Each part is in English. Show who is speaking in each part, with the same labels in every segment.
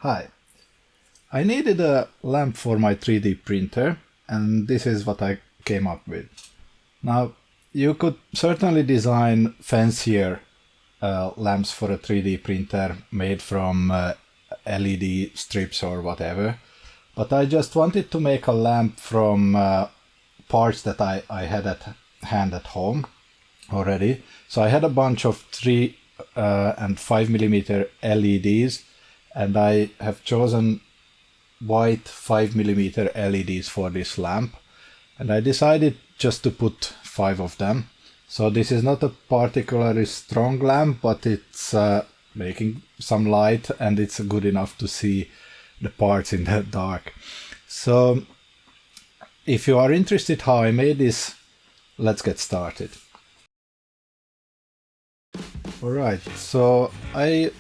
Speaker 1: Hi, I needed a lamp for my 3D printer, and this is what I came up with. Now, you could certainly design fancier lamps for a 3D printer made from LED strips or whatever, but I just wanted to make a lamp from parts that I had at hand at home already. So I had a bunch of 3 and 5mm LEDs, and I have chosen white 5mm LEDs for this lamp, and I decided just to put 5 of them. So this is not a particularly strong lamp, but it's making some light, and it's good enough to see the parts in the dark. So if you are interested how I made this, let's get started. Alright, so I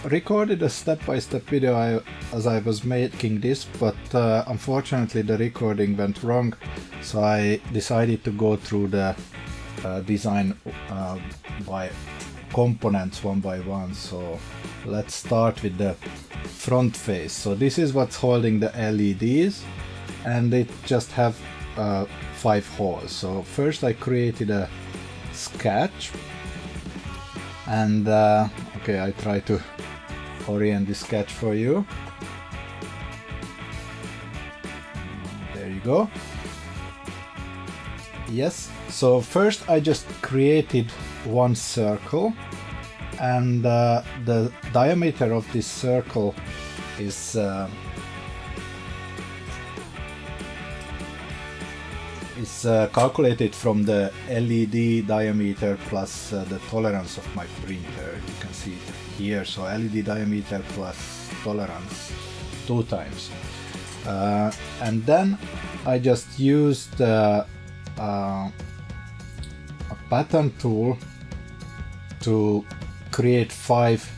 Speaker 1: recorded a step-by-step video as I was making this, but unfortunately the recording went wrong, so I decided to go through the design by components one by one. So let's start with the front face. So this is what's holding the LEDs, and it just have 5 holes. So first I created a sketch, and okay, I try to orient the sketch for you. There you go. Yes, so first I just created one circle, and the diameter of this circle is calculated from the LED diameter plus the tolerance of my printer. You can see it here. So LED diameter plus tolerance 2 times. And then I just used a pattern tool to create 5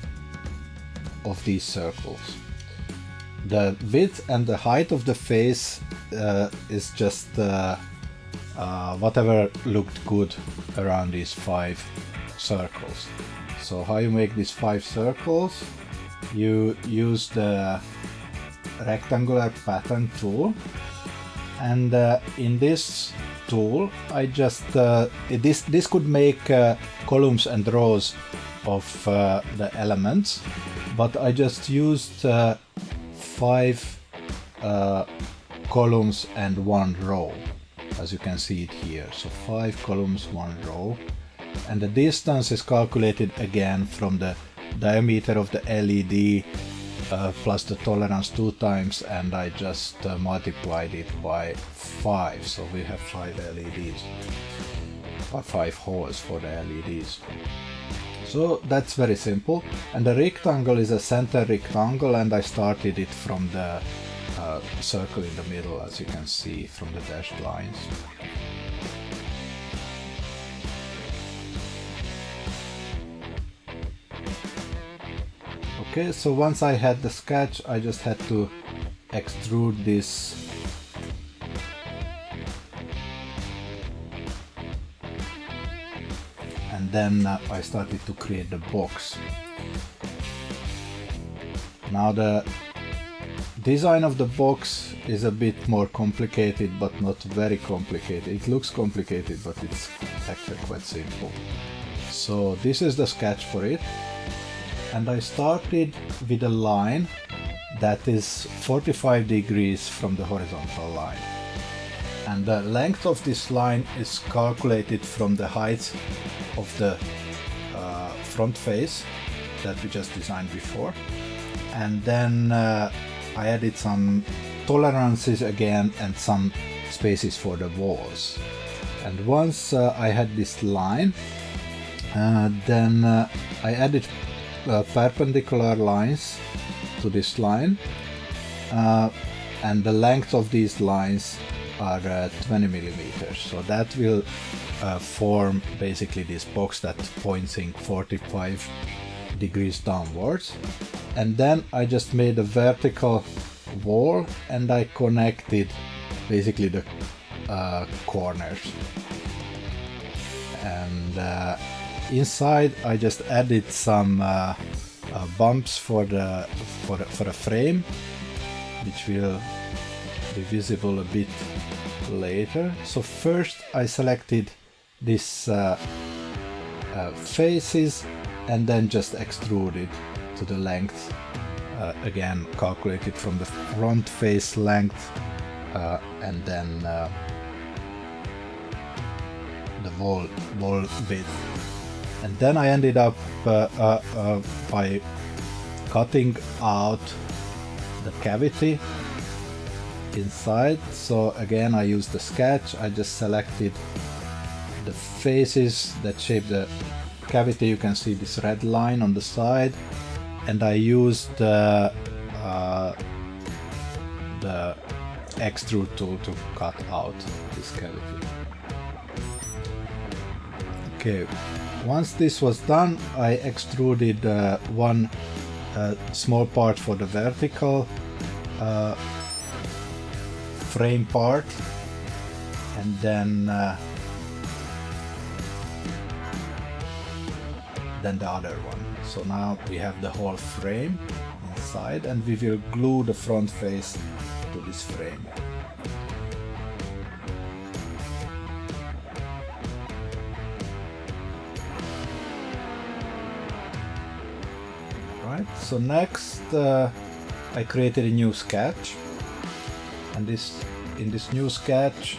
Speaker 1: of these circles. The width and the height of the face is just whatever looked good around these 5 circles. So how you make these 5 circles? You use the rectangular pattern tool, and in this tool I just this could make columns and rows of the elements, but I just used 5 columns and 1 row, as you can see it here. So 5 columns, 1 row, and the distance is calculated again from the diameter of the LED plus the tolerance 2 times, and I just multiplied it by 5. So we have 5 LEDs, or 5 holes for the LEDs. So that's very simple, and the rectangle is a center rectangle, and I started it from the circle in the middle, as you can see from the dashed lines. Okay, so once I had the sketch, I just had to extrude this and then I started to create the box. Now the design of the box is a bit more complicated, but not very complicated. It looks complicated, but it's actually quite simple. So this is the sketch for it, and I started with a line that is 45 degrees from the horizontal line, and the length of this line is calculated from the height of the front face that we just designed before, and then I added some tolerances again and some spaces for the walls. And once I had this line, then I added perpendicular lines to this line, and the length of these lines are 20 millimeters. So that will form basically this box that pointing 45 degrees downwards. And then I just made a vertical wall, and I connected basically the corners, and inside I just added some bumps for the frame, which will be visible a bit later. So first I selected this faces and then just extruded to the length, again calculated from the front face length, and then the wall width. And then I ended up by cutting out the cavity inside. So again I used the sketch, I just selected the faces that shape the cavity. You can see this red line on the side, and I used the extrude tool to cut out this cavity. Okay, once this was done, I extruded one small part for the vertical frame part, and then the other one. So now we have the whole frame inside, and we will glue the front face to this frame. Right, so next I created a new sketch, and in this new sketch,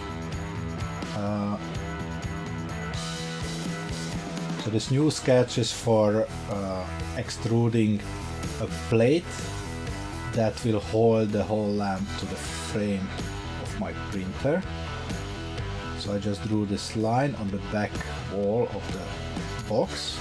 Speaker 1: so this new sketch is for extruding a plate that will hold the whole lamp to the frame of my printer. So I just drew this line on the back wall of the box.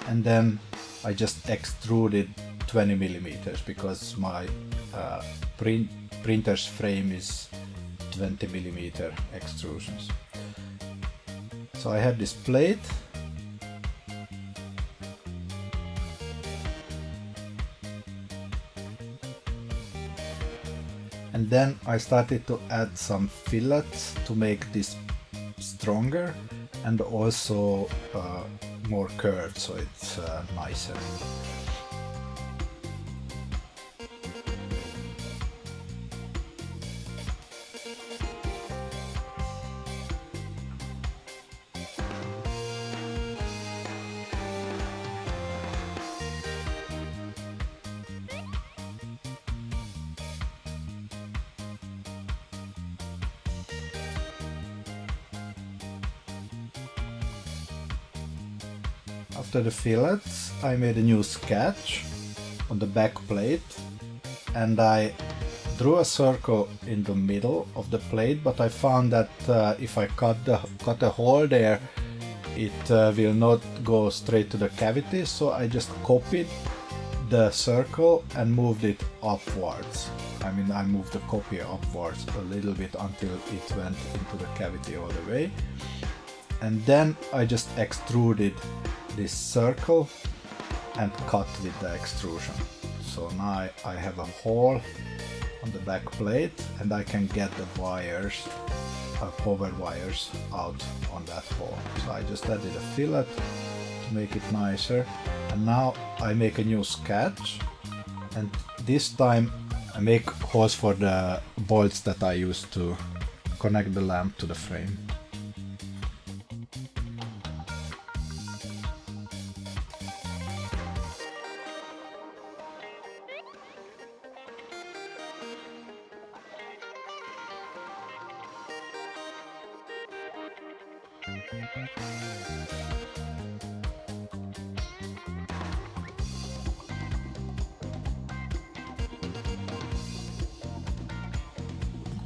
Speaker 1: And then I just extruded 20 millimeters because my printer's frame is 20 millimeter extrusions. So I had this plate, and then I started to add some fillets to make this stronger and also more curved, so it's nicer. After the fillets, I made a new sketch on the back plate, and I drew a circle in the middle of the plate, but I found that if I cut a hole there, it will not go straight to the cavity, so I just copied the circle and moved it upwards. I mean, I moved the copy upwards a little bit until it went into the cavity all the way. And then I just extruded this circle and cut with the extrusion. So now I have a hole on the back plate, and I can get the wires, power wires out on that hole. So I just added a fillet to make it nicer, and now I make a new sketch, and this time I make holes for the bolts that I used to connect the lamp to the frame.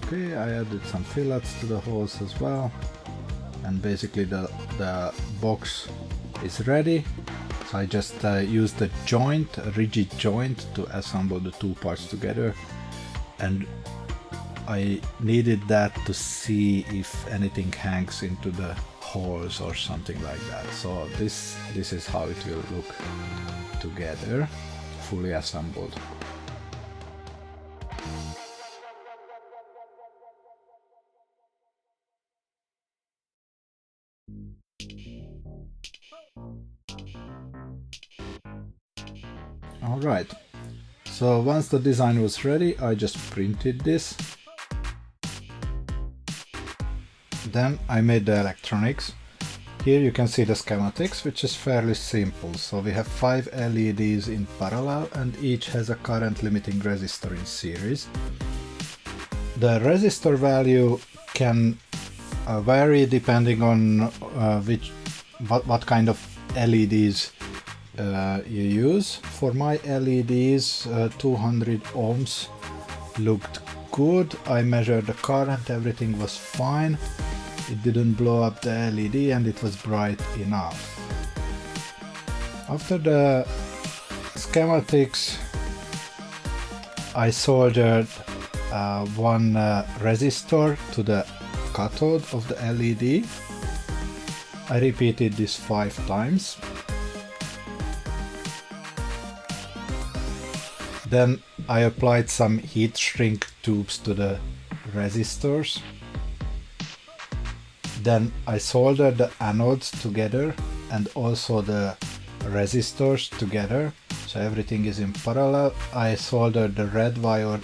Speaker 1: Okay, I added some fillets to the holes as well, and basically the box is ready. So I just used a joint, a rigid joint, to assemble the two parts together, and I needed that to see if anything hangs into the holes or something like that. So this is how it will look together, fully assembled. Alright, so once the design was ready, I just printed this. Then I made the electronics. Here you can see the schematics, which is fairly simple. So we have 5 LEDs in parallel and each has a current limiting resistor in series. The resistor value can vary depending on what kind of LEDs you use. For my LEDs, 200 ohms looked good. I measured the current, everything was fine. It didn't blow up the LED and it was bright enough. After the schematics, I soldered one resistor to the cathode of the LED. I repeated this 5 times. Then I applied some heat shrink tubes to the resistors. Then I soldered the anodes together and also the resistors together, so everything is in parallel. I soldered the red wire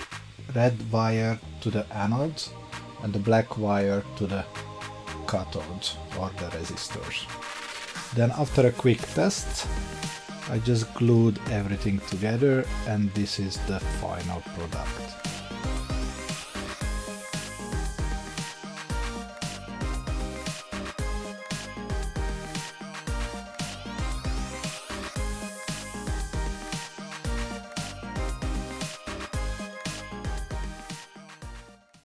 Speaker 1: to the anodes and the black wire to the cathodes or the resistors. Then after a quick test, I just glued everything together and this is the final product.